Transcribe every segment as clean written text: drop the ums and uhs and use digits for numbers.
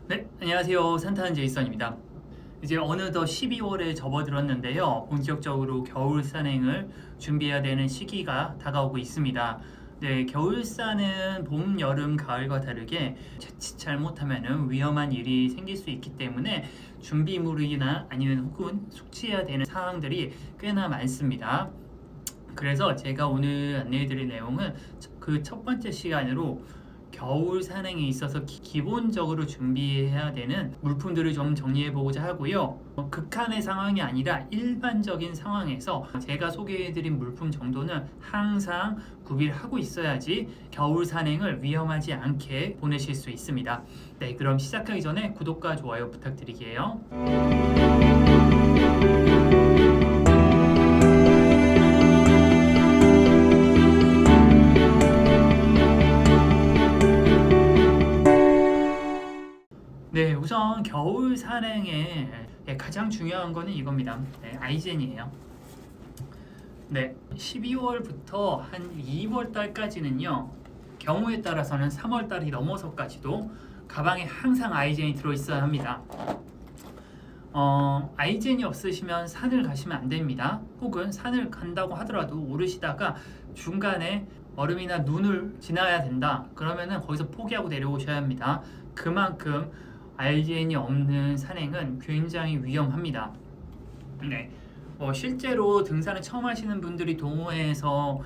네, 안녕하세요. 산타는 제이슨입니다. 이제 어느덧 12월에 접어들었는데요. 본격적으로 겨울산행을 준비해야 되는 시기가 다가오고 있습니다. 네, 겨울산은 봄, 여름, 가을과 다르게 자칫 잘못하면 위험한 일이 생길 수 있기 때문에 준비물이나 아니면 혹은 숙지해야 되는 상황들이 꽤나 많습니다. 그래서 제가 오늘 안내해드릴 내용은 그 첫 번째 시간으로 겨울 산행에 있어서 기본적으로 준비해야 되는 물품들을 좀 정리해 보고자 하고요. 극한의 상황이 아니라 일반적인 상황에서 제가 소개해드린 물품 정도는 항상 구비를 하고 있어야지 겨울 산행을 위험하지 않게 보내실 수 있습니다. 네, 그럼 시작하기 전에 구독과 좋아요 부탁드릴게요. 네, 우선 겨울 산행에 가장 중요한 거는 이겁니다. 네, 아이젠이에요. 네, 12월부터 한 2월 달까지는요. 경우에 따라서는 3월 달이 넘어서까지도 가방에 항상 아이젠이 들어있어야 합니다. 아이젠이 없으시면 산을 가시면 안 됩니다. 혹은 산을 간다고 하더라도 오르시다가 중간에 얼음이나 눈을 지나야 된다. 그러면은 거기서 포기하고 내려오셔야 합니다. 그만큼 아이젠이 없는 산행은 굉장히 위험합니다. 네. 실제로 등산을 처음 하시는 분들이 동호회에서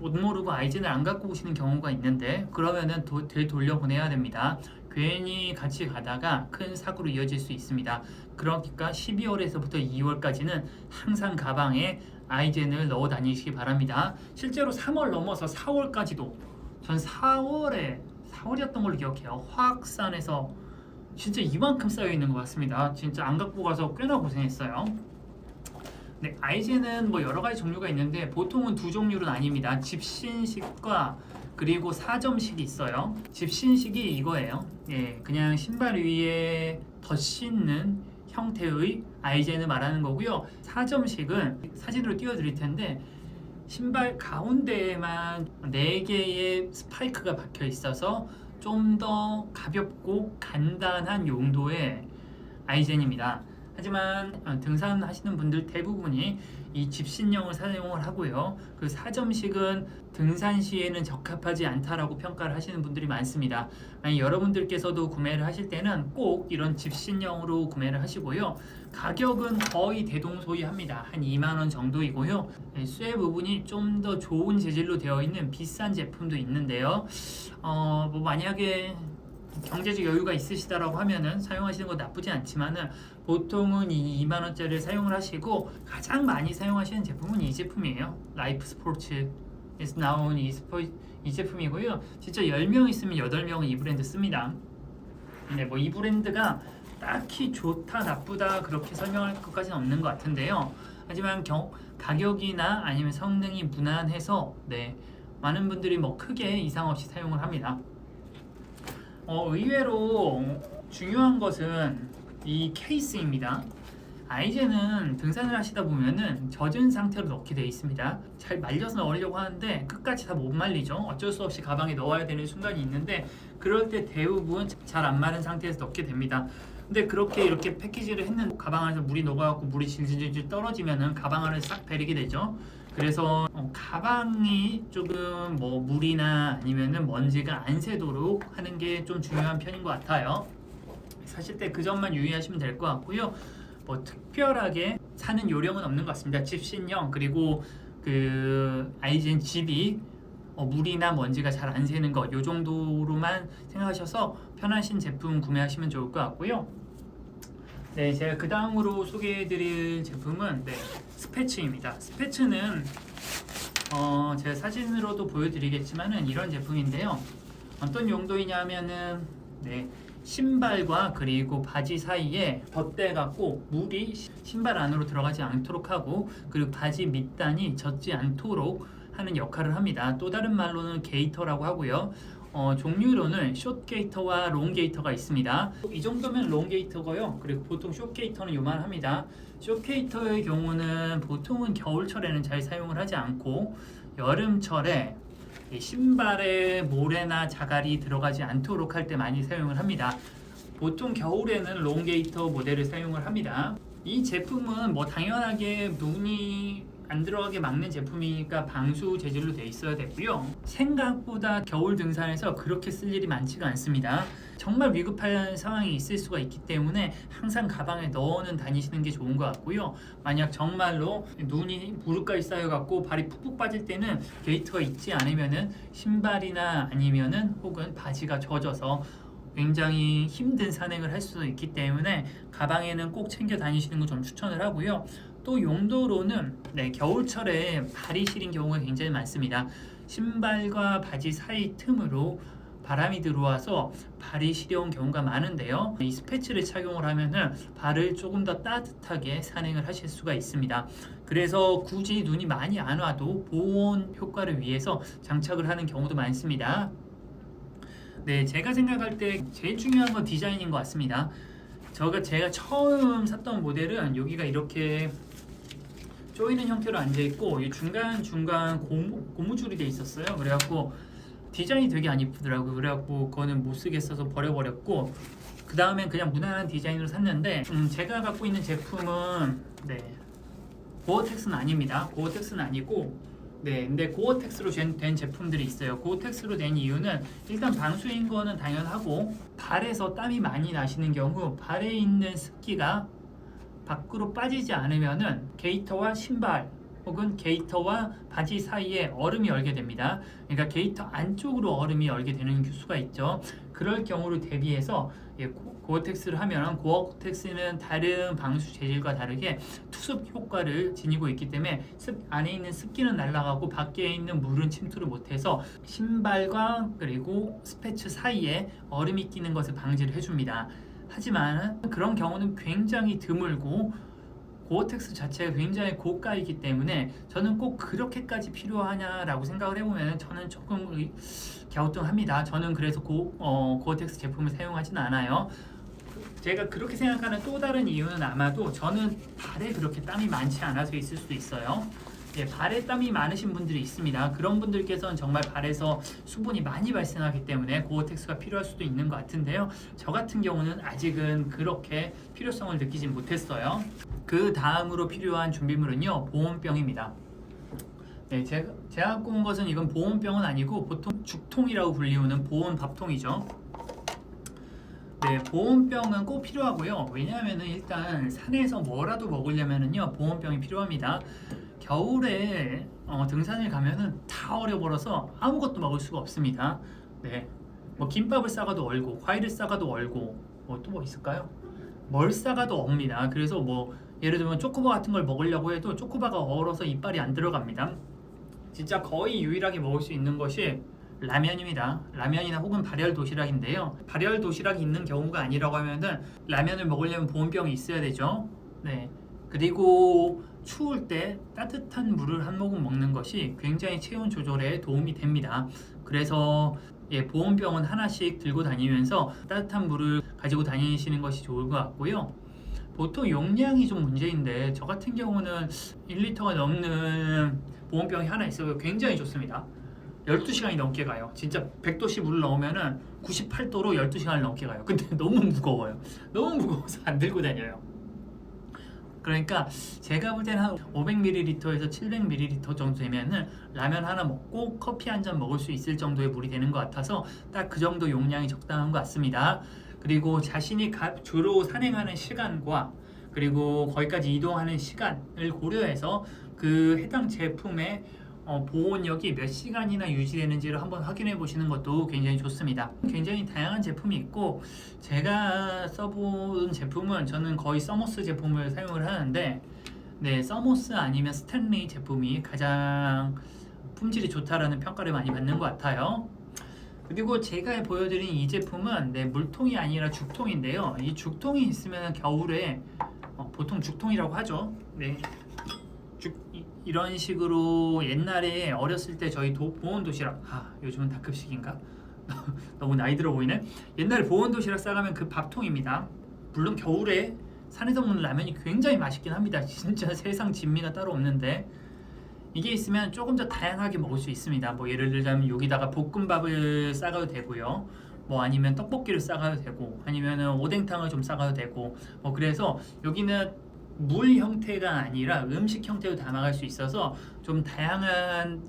못 모르고 아이젠을 안 갖고 오시는 경우가 있는데 그러면은 되돌려보내야 됩니다. 괜히 같이 가다가 큰 사고로 이어질 수 있습니다. 그러니까 12월에서부터 2월까지는 항상 가방에 아이젠을 넣어 다니시기 바랍니다. 실제로 3월 넘어서 4월까지도 전 4월이었던 걸로 기억해요. 화학산에서 진짜 이만큼 쌓여 있는 것 같습니다. 진짜 안 갖고 가서 꽤나 고생했어요. 네, 아이젠은 뭐 여러 가지 종류가 있는데 보통은 두 종류로 나뉩니다. 집신식과 그리고 사점식이 있어요. 집신식이 이거예요. 예, 그냥 신발 위에 덧신는 형태의 아이젠을 말하는 거고요. 사점식은 사진으로 띄워드릴 텐데 신발 가운데에만 4개의 스파이크가 박혀 있어서 좀 더 가볍고 간단한 용도의 아이젠입니다. 하지만 등산하시는 분들 대부분이 이 집신형을 사용을 하고요. 그 사점식은 등산 시에는 적합하지 않다라고 평가를 하시는 분들이 많습니다. 아니, 여러분들께서도 구매를 하실 때는 꼭 이런 집신형으로 구매를 하시고요. 가격은 거의 대동소이합니다. 한 2만 원 정도이고요. 쇠 부분이 좀 더 좋은 재질로 되어 있는 비싼 제품도 있는데요. 뭐 만약에 경제적 여유가 있으시다라고 하면은 사용하시는 거 나쁘지 않지만은 보통은 이 2만 원짜리를 사용을 하시고 가장 많이 사용하시는 제품은 이 제품이에요. 라이프 스포츠에서 나온 이 제품이고요. 진짜 10명 있으면 8명은 이 브랜드 씁니다. 근데 뭐 이 브랜드가 딱히 좋다 나쁘다 그렇게 설명할 것까지는 없는 것 같은데요. 하지만 가격이나 아니면 성능이 무난해서 많은 분들이 뭐 크게 이상 없이 사용을 합니다. 의외로 중요한 것은 이 케이스입니다. 아이젠은 등산을 하시다 보면은 젖은 상태로 넣게 되어 있습니다. 잘 말려서 넣으려고 하는데 끝까지 다 못 말리죠. 어쩔 수 없이 가방에 넣어야 되는 순간이 있는데 그럴 때 대부분 잘 안 마른 상태에서 넣게 됩니다. 근데 그렇게 이렇게 패키지를 했는데 가방 안에서 물이 녹아갖고 물이 질질질 떨어지면은 가방 안에 싹 베리게 되죠. 그래서 가방이 조금 뭐 물이나 아니면은 먼지가 안 새도록 하는 게 좀 중요한 편인 것 같아요. 사실 때 그 점만 유의하시면 될 것 같고요. 뭐 특별하게 사는 요령은 없는 것 같습니다. 집신형 그리고 그 아이젠 집이 물이나 먼지가 잘 안 새는 것, 요 정도로만 생각하셔서 편하신 제품 구매하시면 좋을 것 같고요. 네, 제가 그 다음으로 소개해드릴 제품은 스패츠입니다. 스패츠는 제가 사진으로도 보여드리겠지만은 이런 제품인데요. 어떤 용도이냐면은 신발과 그리고 바지 사이에 덧대 갖고 물이 신발 안으로 들어가지 않도록 하고 그리고 바지 밑단이 젖지 않도록 하는 역할을 합니다. 또 다른 말로는 게이터라고 하고요. 종류로는 숏 게이터와 롱 게이터가 있습니다. 이 정도면 롱 게이터고요. 그리고 보통 숏 게이터는 요만합니다. 숏 게이터의 경우는 보통은 겨울철에는 잘 사용을 하지 않고 여름철에 신발에 모래나 자갈이 들어가지 않도록 할 때 많이 사용을 합니다. 보통 겨울에는 롱게이터 모델을 사용을 합니다. 이 제품은 뭐 당연하게 눈이 안 들어가게 막는 제품이니까 방수 재질로 돼 있어야 되고요. 생각보다 겨울 등산에서 그렇게 쓸 일이 많지가 않습니다. 정말 위급한 상황이 있을 수가 있기 때문에 항상 가방에 넣어는 다니시는 게 좋은 것 같고요. 만약 정말로 눈이 무릎까지 쌓여갖고 발이 푹푹 빠질 때는 게이트가 있지 않으면은 신발이나 아니면은 혹은 바지가 젖어서 굉장히 힘든 산행을 할 수도 있기 때문에 가방에는 꼭 챙겨 다니시는 거 좀 추천을 하고요. 또 용도로는 겨울철에 발이 시린 경우가 굉장히 많습니다. 신발과 바지 사이 틈으로 바람이 들어와서 발이 시려운 경우가 많은데요. 이 스패츠를 착용을 하면은 발을 조금 더 따뜻하게 산행을 하실 수가 있습니다. 그래서 굳이 눈이 많이 안 와도 보온 효과를 위해서 장착을 하는 경우도 많습니다. 제가 생각할 때 제일 중요한 건 디자인인 것 같습니다. 제가 처음 샀던 모델은 여기가 이렇게 조이는 형태로 앉아있고 중간중간 고무줄이 돼 있었어요. 그래갖고 디자인이 되게 안 이쁘더라고요. 그래갖고 그거는 못 쓰겠어서 버려버렸고, 그 다음엔 그냥 무난한 디자인으로 샀는데, 제가 갖고 있는 제품은 고어텍스는 아닙니다. 고어텍스는 아니고 근데 고어텍스로 된 제품들이 있어요. 고어텍스로 된 이유는 일단 방수인 거는 당연하고, 발에서 땀이 많이 나시는 경우 발에 있는 습기가 밖으로 빠지지 않으면은 게이터와 신발 혹은 게이터와 바지 사이에 얼음이 얼게 됩니다. 그러니까 게이터 안쪽으로 얼음이 얼게 되는 수가 있죠. 그럴 경우를 대비해서 고어텍스를 하면, 고어텍스는 다른 방수 재질과 다르게 투습 효과를 지니고 있기 때문에 안에 있는 습기는 날아가고 밖에 있는 물은 침투를 못해서 신발과 그리고 스패츠 사이에 얼음이 끼는 것을 방지를 해줍니다. 하지만 그런 경우는 굉장히 드물고 고어텍스 자체가 굉장히 고가이기 때문에 저는 꼭 그렇게까지 필요하냐라고 생각을 해보면 저는 조금 갸우뚱합니다. 저는 그래서 고어텍스 제품을 사용하지는 않아요. 제가 그렇게 생각하는 또 다른 이유는 아마도 저는 발에 그렇게 땀이 많지 않아서 있을 수도 있어요. 발에 땀이 많으신 분들이 있습니다. 그런 분들께서는 정말 발에서 수분이 많이 발생하기 때문에 고어텍스가 필요할 수도 있는 것 같은데요. 저 같은 경우는 아직은 그렇게 필요성을 느끼지 못했어요. 그 다음으로 필요한 준비물은요, 보온병입니다. 제가 갖고 온 것은 이건 보온병은 아니고 보통 죽통이라고 불리우는 보온 밥통이죠. 보온병은 꼭 필요하고요. 왜냐하면 일단 산에서 뭐라도 먹으려면요, 보온병이 필요합니다. 겨울에 등산을 가면은 다 얼어버려서 아무것도 먹을 수가 없습니다. 뭐 김밥을 싸가도 얼고, 과일을 싸가도 얼고, 또 뭐 있을까요? 뭘 싸가도 옵니다. 그래서 뭐 예를 들면 초코바 같은 걸 먹으려고 해도 초코바가 얼어서 이빨이 안 들어갑니다. 진짜 거의 유일하게 먹을 수 있는 것이 라면입니다. 라면이나 혹은 발열 도시락인데요. 발열 도시락이 있는 경우가 아니라고 하면은 라면을 먹으려면 보온병이 있어야 되죠. 그리고 추울 때 따뜻한 물을 한 모금 먹는 것이 굉장히 체온 조절에 도움이 됩니다. 그래서 보온병은 하나씩 들고 다니면서 따뜻한 물을 가지고 다니시는 것이 좋을 것 같고요. 보통 용량이 좀 문제인데 저 같은 경우는 1리터가 넘는 보온병이 하나 있어요. 굉장히 좋습니다. 12시간이 넘게 가요. 진짜 100도씨 물을 넣으면은 98도로 12시간을 넘게 가요. 근데 너무 무거워요. 너무 무거워서 안 들고 다녀요. 그러니까 제가 볼 때는 한 500ml에서 700ml 정도 되면은 라면 하나 먹고 커피 한 잔 먹을 수 있을 정도의 물이 되는 것 같아서 딱 그 정도 용량이 적당한 것 같습니다. 그리고 자신이 주로 산행하는 시간과 그리고 거기까지 이동하는 시간을 고려해서 그 해당 제품의 보온력이 몇 시간이나 유지되는지를 한번 확인해 보시는 것도 굉장히 좋습니다. 굉장히 다양한 제품이 있고 제가 써본 제품은 저는 거의 서모스 제품을 사용을 하는데 서모스 아니면 스탠리 제품이 가장 품질이 좋다라는 평가를 많이 받는 것 같아요. 그리고 제가 보여드린 이 제품은 물통이 아니라 죽통인데요. 이 죽통이 있으면 겨울에 보통 죽통이라고 하죠. 이런 식으로 옛날에 어렸을 때 저희 보온 도시락, 요즘은 다 급식인가? 너무 나이 들어 보이네. 옛날에 보온 도시락 싸가면 그 밥통입니다. 물론 겨울에 산에서 먹는 라면이 굉장히 맛있긴 합니다. 진짜 세상 진미가 따로 없는데 이게 있으면 조금 더 다양하게 먹을 수 있습니다. 뭐 예를 들자면 여기다가 볶음밥을 싸가도 되고요. 뭐 아니면 떡볶이를 싸가도 되고 아니면은 오뎅탕을 좀 싸가도 되고 뭐 그래서 여기는 물 형태가 아니라 음식 형태로 담아갈 수 있어서 좀 다양한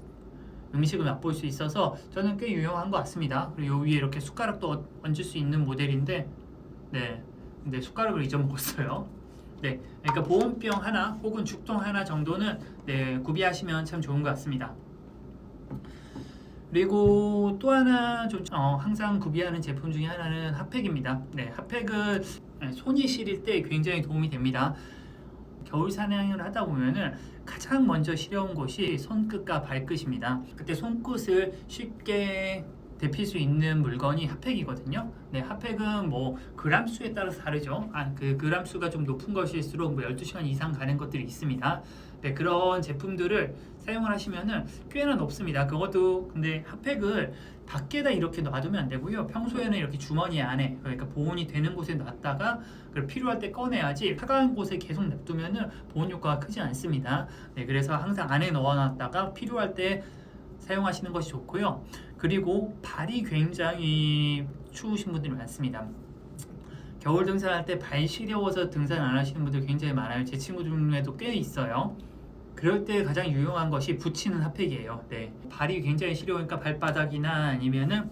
음식을 맛볼 수 있어서 저는 꽤 유용한 것 같습니다. 그리고 요 위에 이렇게 숟가락도 얹을 수 있는 모델인데 네, 근데 숟가락을 잊어먹었어요. 네, 그러니까 보온병 하나 혹은 죽통 하나 정도는 네, 구비하시면 참 좋은 것 같습니다. 그리고 또 하나 좀 항상 구비하는 제품 중에 하나는 핫팩입니다. 네, 핫팩은 손이 시릴 때 굉장히 도움이 됩니다. 겨울 사냥을 하다 보면은 가장 먼저 시려운 곳이 손끝과 발끝입니다. 그때 손끝을 쉽게 데필 수 있는 물건이 핫팩이거든요. 네, 핫팩은 뭐 그람 수에 따라서 다르죠. 그 그람 수가 좀 높은 것일수록 뭐 12시간 이상 가는 것들이 있습니다. 네, 그런 제품들을 사용을 하시면은 꽤나 높습니다. 그것도 근데 핫팩을 밖에다 이렇게 놔두면 안 되고요. 평소에는 이렇게 주머니 안에 그러니까 보온이 되는 곳에 놨다가 필요할 때 꺼내야지 차가운 곳에 계속 냅두면은 보온 효과가 크지 않습니다. 네, 그래서 항상 안에 넣어놨다가 필요할 때 사용하시는 것이 좋고요. 그리고 발이 굉장히 추우신 분들이 많습니다. 겨울 등산할 때 발 시려워서 등산 안 하시는 분들 굉장히 많아요. 제 친구 중에도 꽤 있어요. 그럴 때 가장 유용한 것이 붙이는 핫팩이에요. 네, 발이 굉장히 시려우니까 발바닥이나 아니면은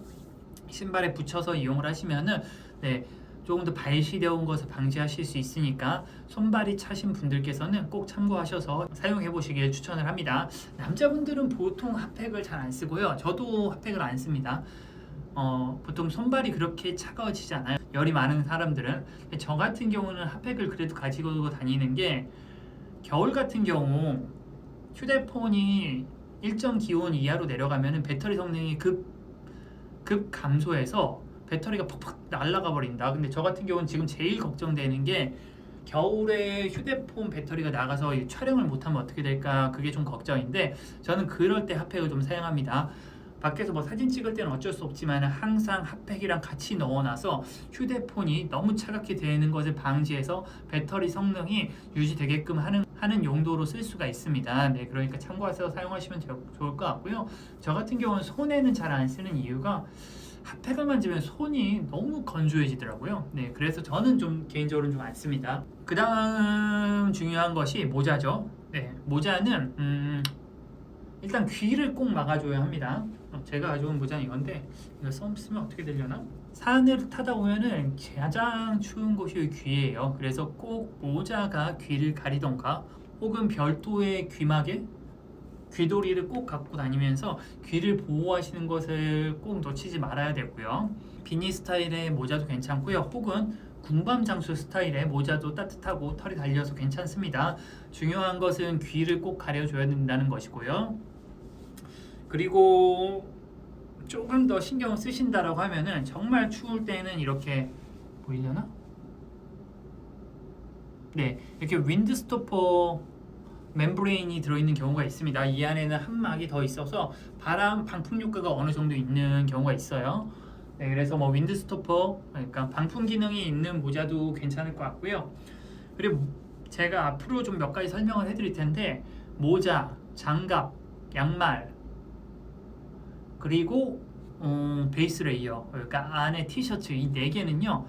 신발에 붙여서 이용을 하시면은 네, 조금 더 발 시려운 것을 방지하실 수 있으니까 손발이 차신 분들께서는 꼭 참고하셔서 사용해 보시길 추천을 합니다. 남자분들은 보통 핫팩을 잘 안 쓰고요. 저도 핫팩을 안 씁니다. 보통 손발이 그렇게 차가워지지 않아요. 열이 많은 사람들은. 저 같은 경우는 핫팩을 그래도 가지고 다니는 게 겨울 같은 경우 휴대폰이 일정 기온 이하로 내려가면 배터리 성능이 급 감소해서 배터리가 팍팍 날아가 버린다. 근데 저 같은 경우는 지금 제일 걱정되는 게 겨울에 휴대폰 배터리가 나가서 촬영을 못하면 어떻게 될까, 그게 좀 걱정인데 저는 그럴 때 핫팩을 좀 사용합니다. 밖에서 뭐 사진 찍을 때는 어쩔 수 없지만 항상 핫팩이랑 같이 넣어놔서 휴대폰이 너무 차갑게 되는 것을 방지해서 배터리 성능이 유지되게끔 하는 용도로 쓸 수가 있습니다. 네, 그러니까 참고해서 사용하시면 좋을 것 같고요. 저 같은 경우는 손에는 잘 안 쓰는 이유가 핫팩을 만지면 손이 너무 건조해지더라고요. 네, 그래서 저는 좀 개인적으로 좀 안 씁니다. 그 다음 중요한 것이 모자죠. 네, 모자는 일단 귀를 꼭 막아줘야 합니다. 제가 가져온 모자는 이건데 이거 쓰면 어떻게 되려나? 산을 타다 보면은 가장 추운 곳이 귀예요. 그래서 꼭 모자가 귀를 가리던가 혹은 별도의 귀마개, 귀도리를 꼭 갖고 다니면서 귀를 보호하시는 것을 꼭 놓치지 말아야 되고요. 비니 스타일의 모자도 괜찮고요. 혹은 군밤 장수 스타일의 모자도 따뜻하고 털이 달려서 괜찮습니다. 중요한 것은 귀를 꼭 가려줘야 된다는 것이고요. 그리고 조금 더 신경을 쓰신다라고 하면은 정말 추울 때는 이렇게 보이려나? 네, 이렇게 윈드스토퍼 멤브레인이 들어있는 경우가 있습니다. 이 안에는 한 막이 더 있어서 방풍 효과가 어느 정도 있는 경우가 있어요. 네, 그래서 뭐 윈드스토퍼, 그러니까 방풍 기능이 있는 모자도 괜찮을 것 같고요. 그리고 제가 앞으로 좀 몇 가지 설명을 해드릴 텐데 모자, 장갑, 양말, 그리고 베이스 레이어, 그러니까 안에 티셔츠 이 4개는요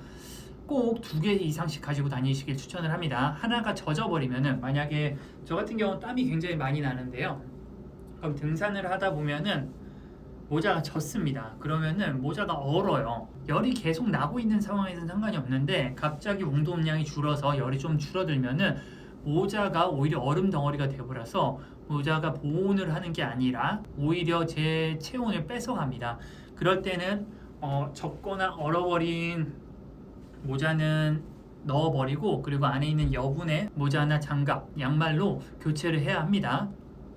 꼭 2개 이상씩 가지고 다니시길 추천을 합니다. 하나가 젖어버리면은, 만약에 저 같은 경우는 땀이 굉장히 많이 나는데요, 그럼 등산을 하다 보면은 모자가 젖습니다. 그러면은 모자가 얼어요. 열이 계속 나고 있는 상황에서는 상관이 없는데 갑자기 운동량이 줄어서 열이 좀 줄어들면은 모자가 오히려 얼음 덩어리가 되어버려서 모자가 보온을 하는 게 아니라 오히려 제 체온을 뺏어갑니다. 그럴 때는 젖거나 얼어버린 모자는 넣어버리고 그리고 안에 있는 여분의 모자나 장갑, 양말로 교체를 해야 합니다.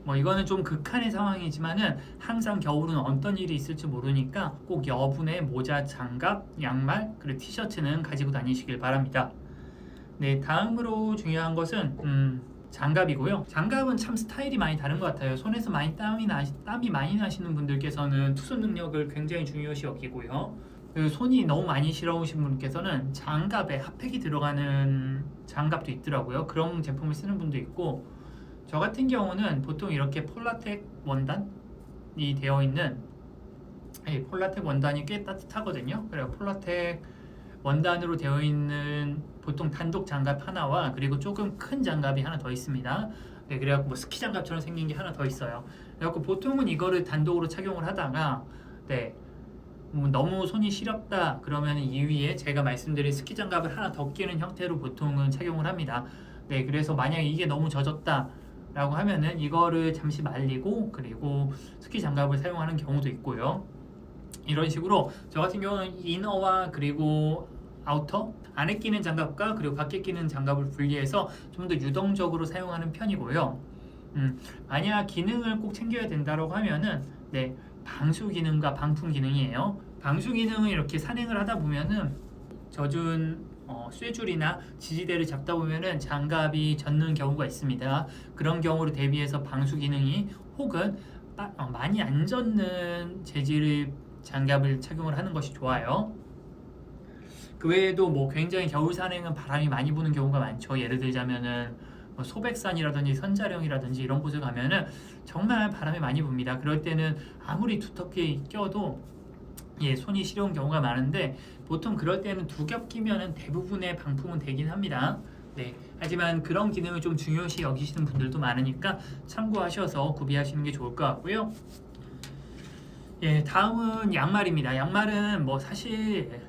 뭐 이거는 좀 극한의 상황이지만은 항상 겨울은 어떤 일이 있을지 모르니까 꼭 여분의 모자, 장갑, 양말, 그리고 티셔츠는 가지고 다니시길 바랍니다. 네, 다음으로 중요한 것은 장갑이고요. 장갑은 참 스타일이 많이 다른 것 같아요. 손에서 땀이 많이 나시는 분들께서는 투수 능력을 굉장히 중요시 여기고요. 손이 너무 많이 시려우신 분께서는 장갑에 핫팩이 들어가는 장갑도 있더라고요. 그런 제품을 쓰는 분도 있고, 저 같은 경우는 보통 이렇게 폴라텍 원단이 되어 있는 폴라텍 원단이 꽤 따뜻하거든요. 그래서 폴라텍 원단으로 되어 있는 보통 단독 장갑 하나와 그리고 조금 큰 장갑이 하나 더 있습니다. 네, 그래갖고 뭐 스키 장갑처럼 생긴 게 하나 더 있어요. 그래갖고 보통은 이거를 단독으로 착용을 하다가 네, 너무 손이 시렵다 그러면 이 위에 제가 말씀드린 스키 장갑을 하나 더 끼는 형태로 보통은 착용을 합니다. 네, 그래서 만약 이게 너무 젖었다 라고 하면은 이거를 잠시 말리고 그리고 스키 장갑을 사용하는 경우도 있고요. 이런 식으로 저 같은 경우는 이너와 그리고 아우터 안에 끼는 장갑과 그리고 밖에 끼는 장갑을 분리해서 좀 더 유동적으로 사용하는 편이고요. 만약 기능을 꼭 챙겨야 된다고 하면은 네, 방수 기능과 방풍 기능이에요. 방수 기능은 이렇게 산행을 하다 보면은 젖은 쇠줄이나 지지대를 잡다 보면은 장갑이 젖는 경우가 있습니다. 그런 경우를 대비해서 방수 기능이 혹은 많이 안 젖는 재질의 장갑을 착용을 하는 것이 좋아요. 그 외에도 뭐 굉장히 겨울 산행은 바람이 많이 부는 경우가 많죠. 예를 들자면은 뭐 소백산이라든지 선자령이라든지 이런 곳에 가면은 정말 바람이 많이 붑니다. 그럴 때는 아무리 두텁게 껴도 손이 시려운 경우가 많은데 보통 그럴 때는 두 겹 끼면은 대부분의 방풍은 되긴 합니다. 네, 하지만 그런 기능을 좀 중요시 여기시는 분들도 많으니까 참고하셔서 구비하시는 게 좋을 것 같고요. 다음은 양말입니다. 양말은 뭐 사실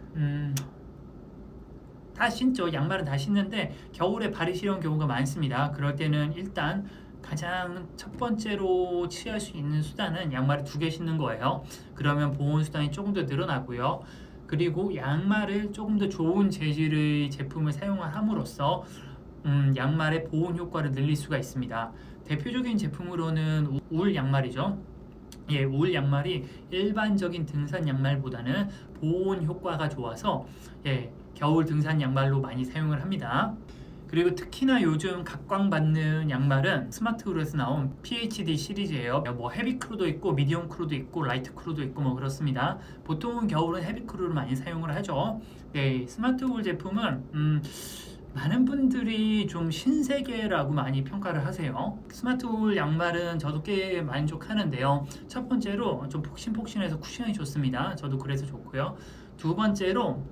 다 신죠. 양말은 다 신는데 겨울에 발이 시려운 경우가 많습니다. 그럴 때는 일단 가장 첫 번째로 취할 수 있는 수단은 양말을 2개 신는 거예요. 그러면 보온 수단이 조금 더 늘어나고요. 그리고 양말을 조금 더 좋은 재질의 제품을 사용함으로써 양말의 보온 효과를 늘릴 수가 있습니다. 대표적인 제품으로는 울 양말이죠. 울 양말이 일반적인 등산 양말보다는 보온 효과가 좋아서 겨울 등산 양말로 많이 사용을 합니다. 그리고 특히나 요즘 각광받는 양말은 스마트울에서 나온 PHD 시리즈예요. 뭐 헤비 크루도 있고 미디엄 크루도 있고 라이트 크루도 있고 뭐 그렇습니다. 보통은 겨울은 헤비 크루를 많이 사용을 하죠. 네, 스마트울 제품은 많은 분들이 좀 신세계라고 많이 평가를 하세요. 스마트울 양말은 저도 꽤 만족하는데요. 첫 번째로 좀 폭신폭신해서 쿠션이 좋습니다. 저도 그래서 좋고요. 두 번째로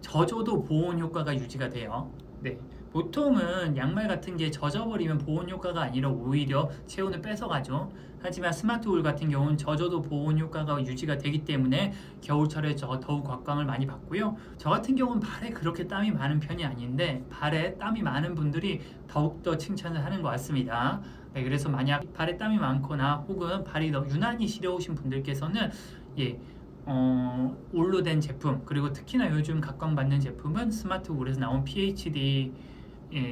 젖어도 보온 효과가 유지가 돼요. 네, 보통은 양말 같은 게 젖어버리면 보온 효과가 아니라 오히려 체온을 뺏어가죠. 하지만 스마트울 같은 경우는 젖어도 보온 효과가 유지가 되기 때문에 겨울철에 더욱 각광을 많이 받고요. 저 같은 경우는 발에 그렇게 땀이 많은 편이 아닌데 발에 땀이 많은 분들이 더욱더 칭찬을 하는 것 같습니다. 네, 그래서 만약 발에 땀이 많거나 혹은 발이 유난히 시려우신 분들께서는 울로 된 제품 그리고 특히나 요즘 각광받는 제품은 스마트울에서 나온 PHD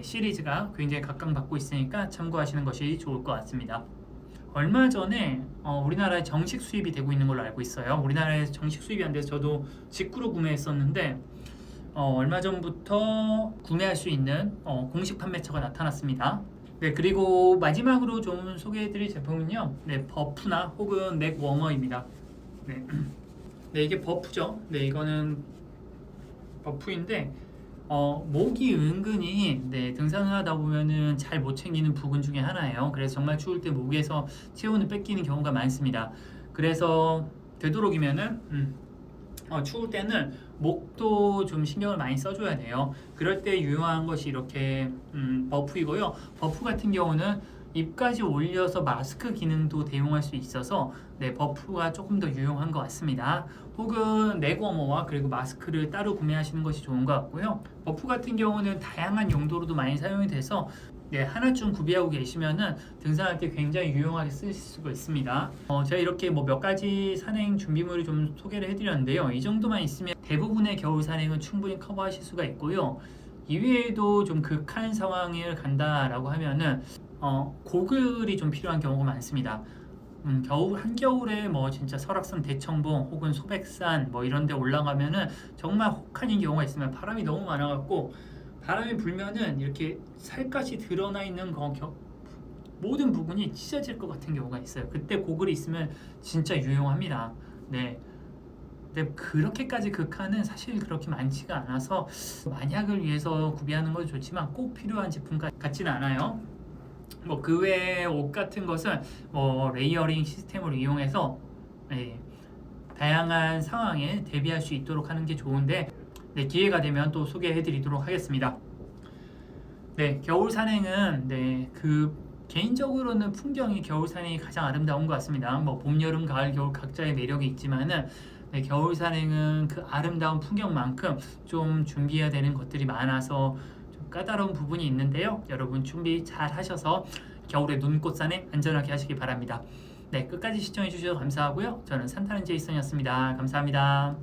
시리즈가 굉장히 각광받고 있으니까 참고하시는 것이 좋을 것 같습니다. 얼마 전에 우리나라에 정식 수입이 되고 있는 걸로 알고 있어요. 우리나라에 정식 수입이 안 돼서 저도 직구로 구매했었는데 얼마 전부터 구매할 수 있는 공식 판매처가 나타났습니다. 네, 그리고 마지막으로 좀 소개해드릴 제품은요, 버프나 혹은 넥 워머입니다. 네, 이게 버프죠. 네, 이거는 버프인데 목이 은근히 등산을 하다 보면은 잘 못 챙기는 부분 중에 하나예요. 그래서 정말 추울 때 목에서 체온을 뺏기는 경우가 많습니다. 그래서 되도록이면은 추울 때는 목도 좀 신경을 많이 써줘야 돼요. 그럴 때 유용한 것이 이렇게 버프이고요. 버프 같은 경우는 입까지 올려서 마스크 기능도 대용할 수 있어서 버프가 조금 더 유용한 것 같습니다. 혹은 넥워머와 그리고 마스크를 따로 구매하시는 것이 좋은 것 같고요. 버프 같은 경우는 다양한 용도로도 많이 사용이 돼서 하나쯤 구비하고 계시면은 등산할 때 굉장히 유용하게 쓰실 수가 있습니다. 제가 이렇게 뭐 몇 가지 산행 준비물을 좀 소개를 해드렸는데요. 이 정도만 있으면 대부분의 겨울 산행은 충분히 커버하실 수가 있고요. 이외에도 좀 극한 상황을 간다라고 하면은 고글이 좀 필요한 경우가 많습니다. 한겨울에 뭐 진짜 설악산 대청봉 혹은 소백산 뭐 이런 데 올라가면은 정말 혹한인 경우가 있으면 바람이 너무 많아갖고 바람이 불면은 이렇게 살갗이 드러나 있는 모든 부분이 찢어질 것 같은 경우가 있어요. 그때 고글이 있으면 진짜 유용합니다. 네. 근데 그렇게까지 극한은 사실 그렇게 많지가 않아서 만약을 위해서 구비하는 건 좋지만 꼭 필요한 제품 같지는 않아요. 뭐 그 외에 옷 같은 것은 뭐 레이어링 시스템을 이용해서 다양한 상황에 대비할 수 있도록 하는 게 좋은데 네, 기회가 되면 또 소개해 드리도록 하겠습니다. 네, 겨울 산행은 개인적으로는 풍경이 겨울 산행이 가장 아름다운 것 같습니다. 뭐 봄, 여름, 가을, 겨울 각자의 매력이 있지만은 네, 겨울 산행은 그 아름다운 풍경만큼 좀 준비해야 되는 것들이 많아서 좀 까다로운 부분이 있는데요. 여러분 준비 잘 하셔서 겨울에 눈꽃 산행 안전하게 하시기 바랍니다. 네, 끝까지 시청해 주셔서 감사하고요. 저는 산타는 제이슨이었습니다. 감사합니다.